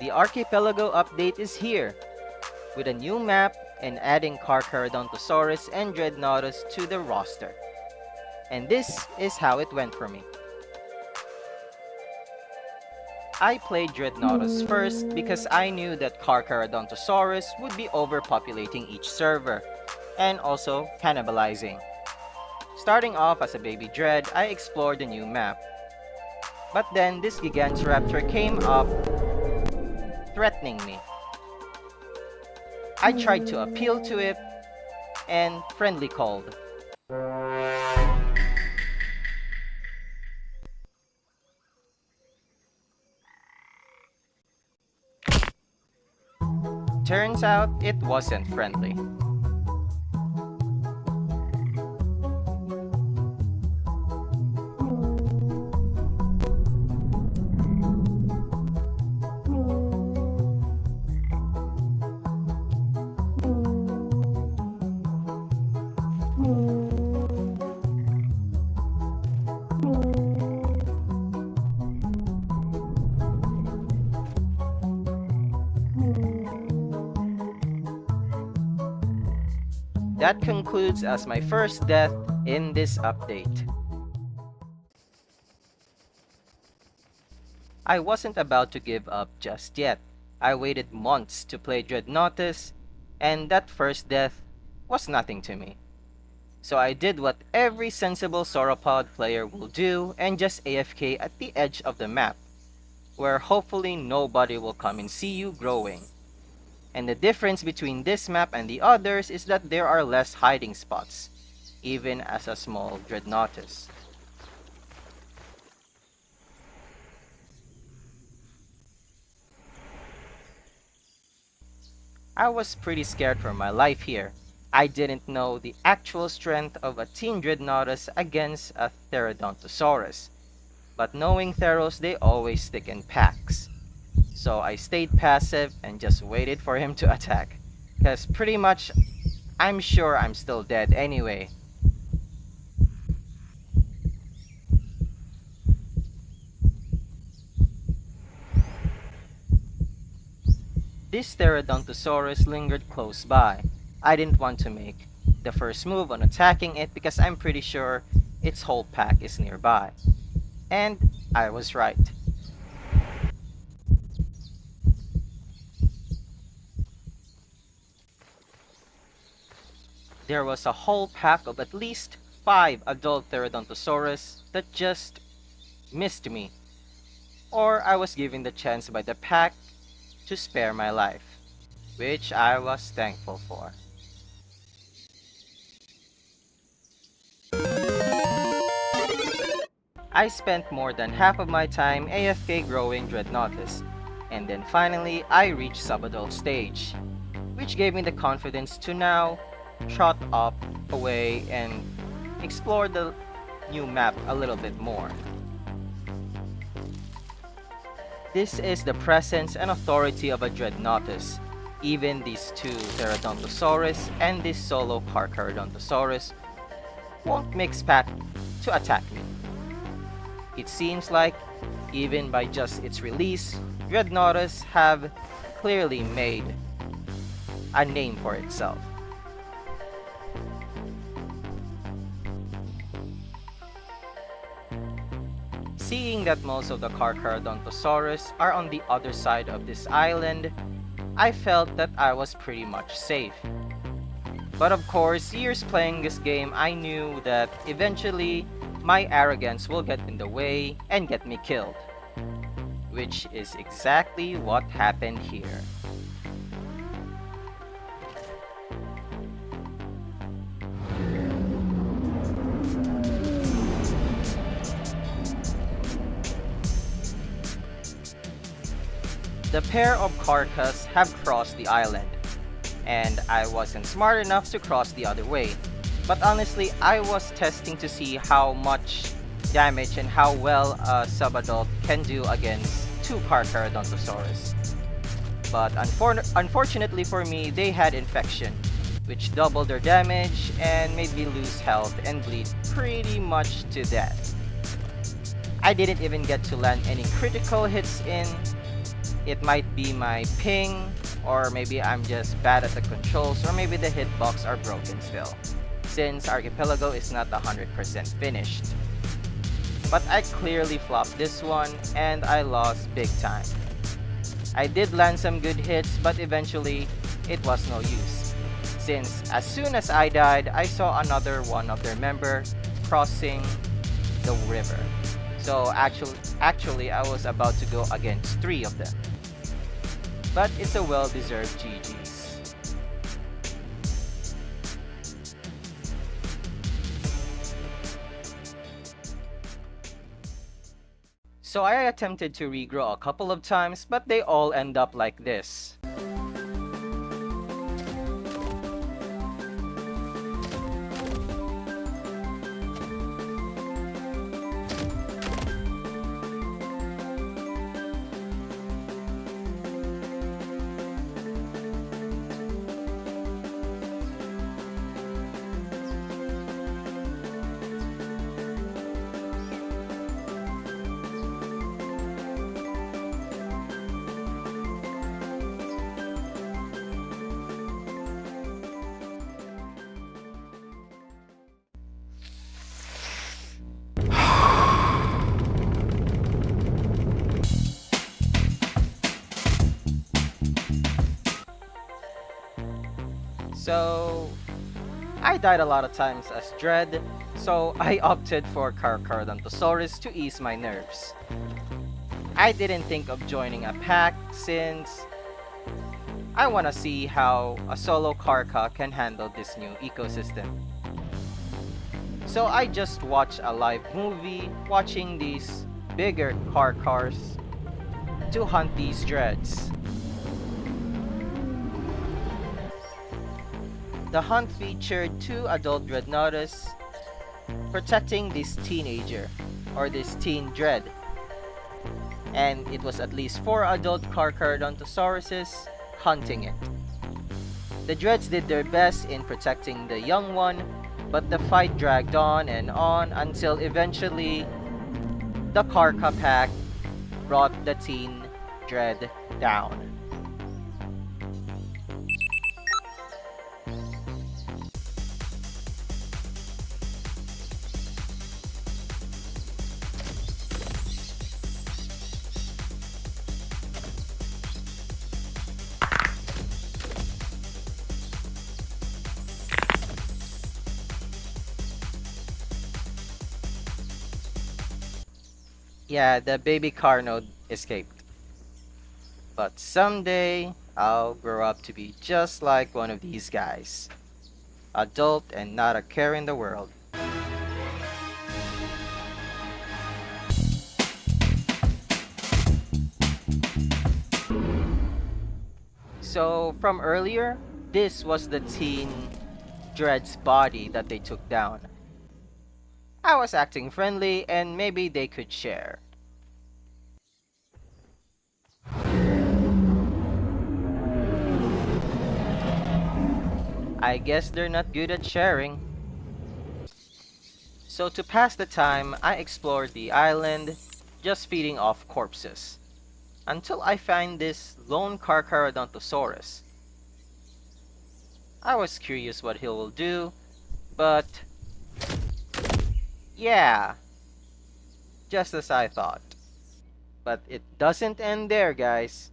The Archipelago update is here, with a new map and adding Carcharodontosaurus and Dreadnoughtus to the roster. And this is how it went for me. I played Dreadnoughtus first because I knew that Carcharodontosaurus would be overpopulating each server, and also cannibalizing. Starting off as a baby Dread, I explored the new map. But then this Gigantoraptor came up, threatening me. I tried to appeal to it, and friendly called. Turns out it wasn't friendly. That concludes as my first death in this update. I wasn't about to give up just yet. I waited months to play Dreadnoughtus, and that first death was nothing to me. So I did what every sensible sauropod player will do and just AFK at the edge of the map, where hopefully nobody will come and see you growing. And the difference between this map and the others is that there are less hiding spots, even as a small Dreadnoughtus. I was pretty scared for my life here. I didn't know the actual strength of a Team Dreadnoughtus against a Pterodontosaurus, but knowing Theros, they always stick in packs. So I stayed passive and just waited for him to attack, cause pretty much I'm sure I'm still dead anyway. This Pterodontosaurus lingered close by. I didn't want to make the first move on attacking it because I'm pretty sure its whole pack is nearby. And I was right. There was a whole pack of at least 5 adult Pterodontosaurus that just missed me. Or I was given the chance by the pack to spare my life, which I was thankful for. I spent more than half of my time AFK growing Dreadnoughtus, and then finally I reached subadult stage, which gave me the confidence to now trot up away and explore the new map a little bit more. This is the presence and authority of a Dreadnoughtus. Even these two Pterodontosaurus and this solo Carcharodontosaurus won't mix pack to attack me. It seems like, even by just its release, Dreadnoughtus have clearly made a name for itself. Seeing that most of the Carcharodontosaurus are on the other side of this island, I felt that I was pretty much safe. But of course, years playing this game, I knew that eventually my arrogance will get in the way and get me killed. Which is exactly what happened here. The pair of Carchas have crossed the island, and I wasn't smart enough to cross the other way. But honestly, I was testing to see how much damage and how well a subadult can do against two Carcharodontosaurus. But unfortunately for me, they had infection, which doubled their damage and made me lose health and bleed pretty much to death. I didn't even get to land any critical hits It might be my ping, or maybe I'm just bad at the controls, or maybe the hitbox are broken still, since Archipelago is not 100% finished. But I clearly flopped this one, and I lost big time. I did land some good hits, but eventually, it was no use, since as soon as I died, I saw another one of their member crossing the river. So actually, I was about to go against 3 of them. But it's a well-deserved GG's. So I attempted to regrow a couple of times, but they all end up like this. So I died a lot of times as Dread, so I opted for Carcharodontosaurus to ease my nerves. I didn't think of joining a pack since I wanna see how a solo Carcha can handle this new ecosystem. So I just watched a live movie watching these bigger Carchars to hunt these Dreads. The hunt featured 2 adult Dreadnoughtus protecting this teenager, or this teen Dread. And it was at least 4 adult Carcharodontosauruses hunting it. The Dreads did their best in protecting the young one, but the fight dragged on and on until eventually the Carcha pack brought the teen Dread down. Yeah, the baby Carno escaped. But someday, I'll grow up to be just like one of these guys. Adult and not a care in the world. So, from earlier, this was the teen Dread's body that they took down. I was acting friendly and maybe they could share. I guess they're not good at sharing. So to pass the time, I explored the island, just feeding off corpses, until I find this lone Carcharodontosaurus. I was curious what he will do, but yeah, just as I thought. But it doesn't end there, guys.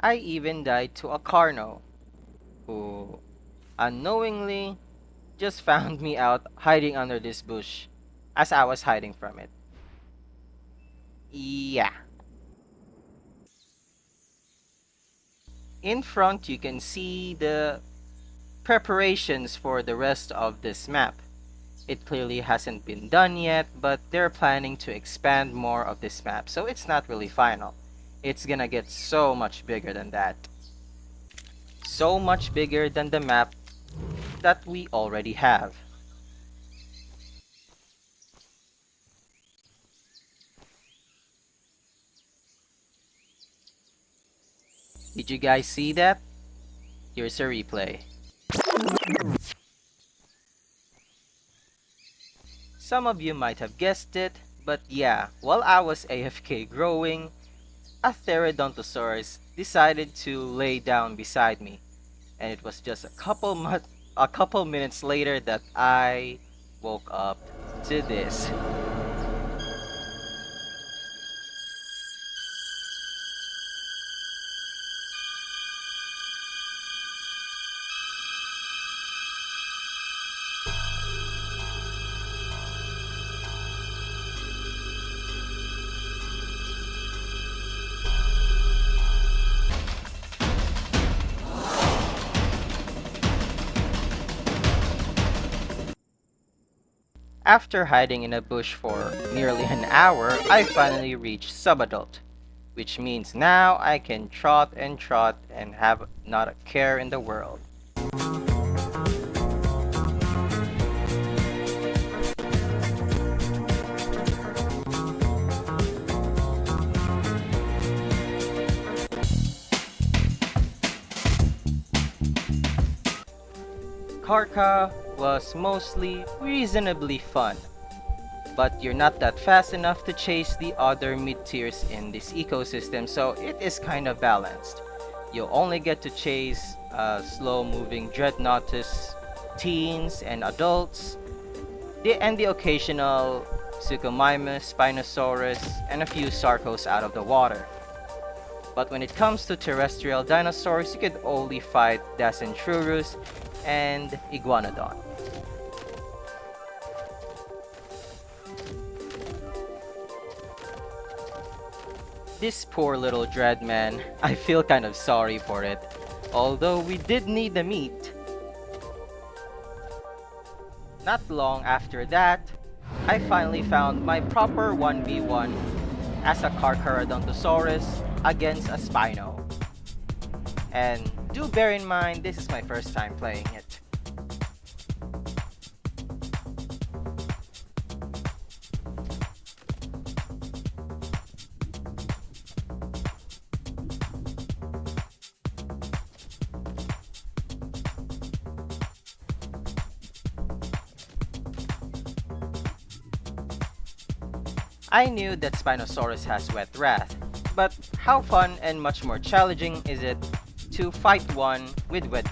I even died to a Carno, who unknowingly just found me out hiding under this bush as I was hiding from it. Yeah. In front, you can see the preparations for the rest of this map. It clearly hasn't been done yet, but they're planning to expand more of this map, so it's not really final. It's gonna get so much bigger than that. So much bigger than the map that we already have. Did you guys see that? Here's a replay. Some of you might have guessed it, But yeah, while I was AFK growing, a Therodontosaurus decided to lay down beside me, and it was just a couple minutes later that I woke up to this. After hiding in a bush for nearly an hour, I finally reached subadult, which means now I can trot and have not a care in the world. Carcha was mostly reasonably fun, but you're not that fast enough to chase the other mid-tiers in this ecosystem, so it is kind of balanced. You'll only get to chase slow-moving Dreadnoughtus, teens, and adults, and the occasional Suchomimus, Spinosaurus, and a few Sarcos out of the water. But when it comes to terrestrial dinosaurs, you could only fight Dacentrurus and Iguanodon. This poor little Dreadman, I feel kind of sorry for it. Although we did need the meat. Not long after that, I finally found my proper 1v1 as a Carcharodontosaurus against a Spino. And do bear in mind, this is my first time playing it. I knew that Spinosaurus has Wet Wrath, but how fun and much more challenging is it to fight one with Wet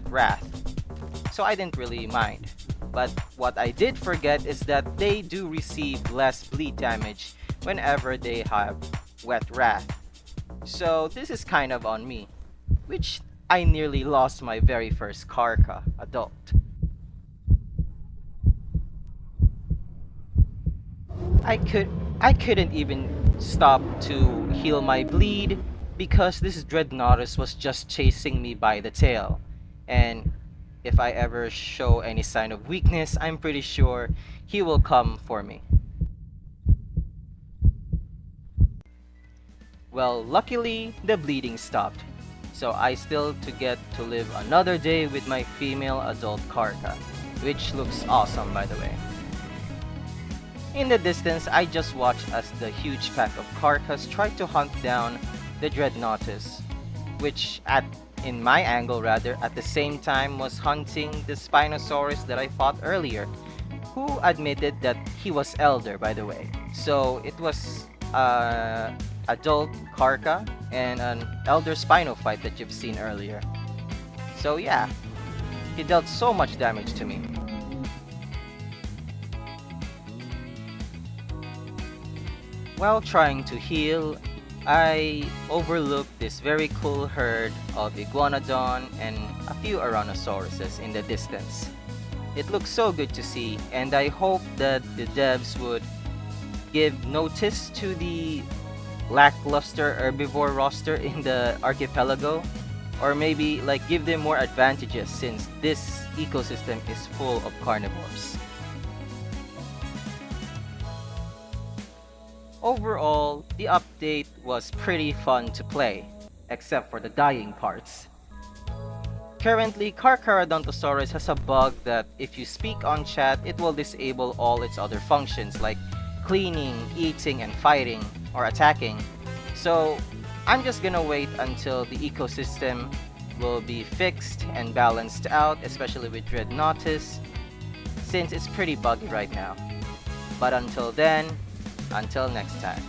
Wrath? So I didn't really mind. But what I did forget is that they do receive less bleed damage whenever they have Wet Wrath. So this is kind of on me, which I nearly lost my very first Carcha adult. I couldn't even stop to heal my bleed because this Dreadnoughtus was just chasing me by the tail. And if I ever show any sign of weakness, I'm pretty sure he will come for me. Well, luckily, the bleeding stopped. So I still get to live another day with my female adult Carcha, which looks awesome by the way. In the distance, I just watched as the huge pack of Carchas tried to hunt down the Dreadnoughtus, which in my angle rather, at the same time was hunting the Spinosaurus that I fought earlier, who admitted that he was elder by the way. So it was adult Carcha and an elder Spino fight that you've seen earlier. So yeah, he dealt so much damage to me. While trying to heal, I overlooked this very cool herd of Iguanodon and a few Tyrannosauruses in the distance. It looks so good to see, and I hope that the devs would give notice to the lackluster herbivore roster in the Archipelago, or maybe like give them more advantages since this ecosystem is full of carnivores. Overall, the update was pretty fun to play, except for the dying parts. Currently, Carcharodontosaurus has a bug that if you speak on chat, it will disable all its other functions like cleaning, eating, and fighting, or attacking. So, I'm just gonna wait until the ecosystem will be fixed and balanced out, especially with Dreadnoughtus, since it's pretty buggy right now. But until then, Until next time.